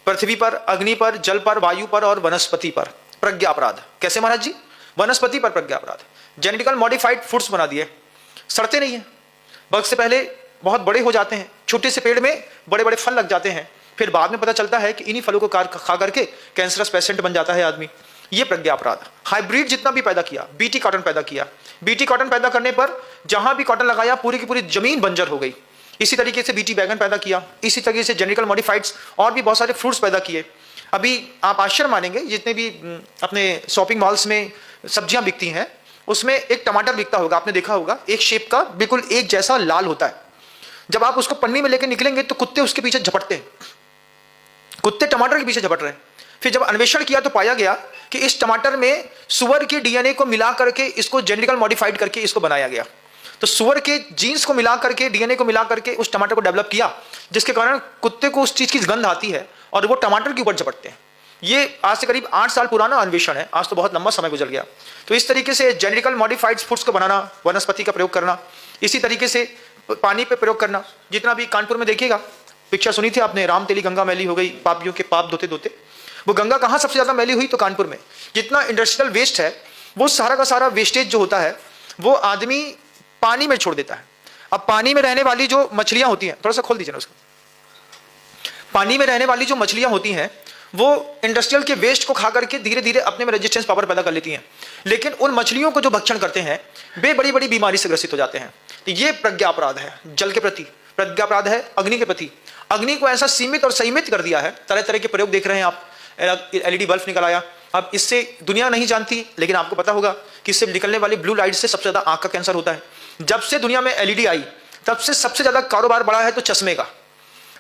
पृथ्वी पर, अग्नि पर, जल पर, वायु पर और वनस्पति पर प्रज्ञा अपराध। कैसे महाराज जी? वनस्पति पर प्रज्ञा अपराध। जेनेटिकल मॉडिफाइड फूड्स बना दिए, सड़ते नहीं है, वक्त से पहले बहुत बड़े हो जाते हैं, छोटे से पेड़ में बड़े बड़े फल लग जाते हैं, फिर बाद में पता चलता है कि इन्हीं फलों को खा करके कैंसरस पेशेंट बन जाता है आदमी। ये प्रज्ञा अपराध। हाइब्रिड जितना भी पैदा किया, बीटी कॉटन पैदा किया, बीटी कॉटन पैदा करने पर जहां भी कॉटन लगाया पूरी की पूरी जमीन बंजर हो गई। इसी तरीके से बीटी बैगन पैदा किया, इसी तरीके से जेनेटिकल मॉडिफाइड्स और भी बहुत सारे फ्रूट्स पैदा किए। अभी आप आश्चर्य मानेंगे, जितने भी अपने शॉपिंग मॉल्स में सब्जियां बिकती हैं उसमें एक टमाटर बिकता होगा, आपने देखा होगा, एक शेप का बिल्कुल एक जैसा लाल होता है। जब आप उसको पन्नी में लेकर निकलेंगे तो कुत्ते उसके पीछे झपटते हैं, कुत्ते टमाटर के पीछे झपट रहे हैं। फिर जब अन्वेषण किया तो पाया गया कि इस टमाटर में सुअर के डीएनए को मिला करके इसको जेनेटिकल मॉडिफाइड करके इसको बनाया गया। तो सुअर के जीन्स को मिला करके, डीएनए को मिला करके उस टमाटर को डेवलप किया, जिसके कारण कुत्ते को उस चीज की गंध आती है और वो टमाटर के ऊपर झपटते हैं। ये आज से करीब 8 साल पुराना अन्वेषण है, आज तो बहुत लंबा समय गुजर गया। तो इस तरीके से जेनेटिकल मॉडिफाइड फूड्स को बनाना, वनस्पति का प्रयोग करना, इसी तरीके से पानी पे प्रयोग करना। जितना भी कानपुर में देखिएगा, पिक्चर सुनी थी आपने, राम तेली गंगा मैली हो गई, पापियों के पाप धोते धोते। वो गंगा कहाँ सबसे ज्यादा मैली हुई? तो कानपुर में। जितना इंडस्ट्रियल वेस्ट है वो सारा का सारा वेस्टेज जो होता है वो आदमी पानी में छोड़ देता है। अब पानी में रहने वाली जो मछलियां होती हैं, थोड़ा सा खोल दीजिए ना उसको, पानी में रहने वाली जो मछलियां होती हैं वो इंडस्ट्रियल के वेस्ट को खा करके धीरे धीरे अपने में रेजिस्टेंस पावर पैदा कर लेती हैं, लेकिन उन मछलियों को जो भक्षण करते हैं वे बड़ी बड़ी बीमारी से ग्रसित हो जाते हैं। तो ये प्रज्ञा अपराध है जल के प्रति, प्रज्ञा अपराध है अग्नि के प्रति। अग्नि को ऐसा सीमित और संयमित कर दिया है, तरह तरह के प्रयोग देख रहे हैं आप, एलईडी बल्ब निकल आया। अब इससे दुनिया नहीं जानती, लेकिन आपको पता होगा कि इससे निकलने वाली ब्लू लाइट से सबसे ज्यादा आंख का कैंसर होता है। जब से दुनिया में एलईडी आई तब से सबसे ज्यादा कारोबार बढ़ा है तो चश्मे का,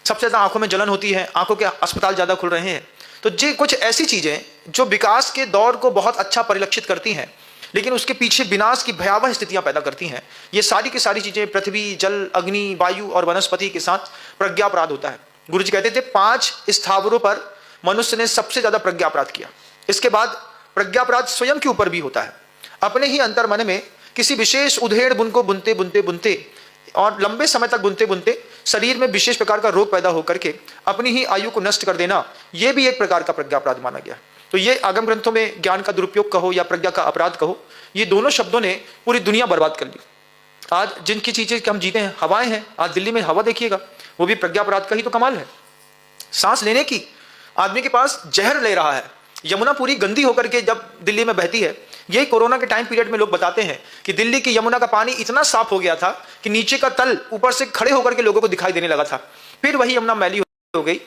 सबसे ज्यादा आंखों में जलन होती है, आंखों के अस्पताल ज्यादा खुल रहे हैं। तो ये कुछ ऐसी चीजें जो विकास के दौर को बहुत अच्छा परिलक्षित करती हैं, लेकिन उसके पीछे विनाश की भयावह स्थितियां पैदा करती हैं। ये सारी की सारी चीजें पृथ्वी, जल, अग्नि, वायु और वनस्पति के साथ प्रज्ञा अपराध होता है। गुरु जी कहते थे 5 स्थावरों पर मनुष्य ने सबसे ज्यादा प्रज्ञा अपराध किया। इसके बाद प्रज्ञा अपराध स्वयं के ऊपर भी होता है। अपने ही अंतर मन में किसी विशेष उधेड़ बुन को बुनते बुनते बुनते और लंबे समय तक बुनते बुनते शरीर में विशेष प्रकार का रोग पैदा होकर के अपनी ही आयु को नष्ट कर देना, यह भी एक प्रकार का प्रज्ञा अपराध माना गया। तो ये आगम ग्रंथों में ज्ञान का दुरुपयोग कहो या प्रज्ञा का अपराध कहो, ये दोनों शब्दों ने पूरी दुनिया बर्बाद कर ली। आज जिनकी चीजें हम जीते हैं, हवाएं हैं, आज दिल्ली में हवा देखिएगा, वो भी प्रज्ञा अपराध का ही तो कमाल है। सांस लेने की, आदमी के पास जहर ले रहा है, यमुना पूरी गंदी होकर के जब दिल्ली में बहती है। यही कोरोना के टाइम पीरियड में लोग बताते हैं कि दिल्ली की यमुना का पानी इतना साफ हो गया था कि नीचे का तल ऊपर से खड़े होकर के लोगों को दिखाई देने लगा था। फिर वही यमुना मैली हो गई।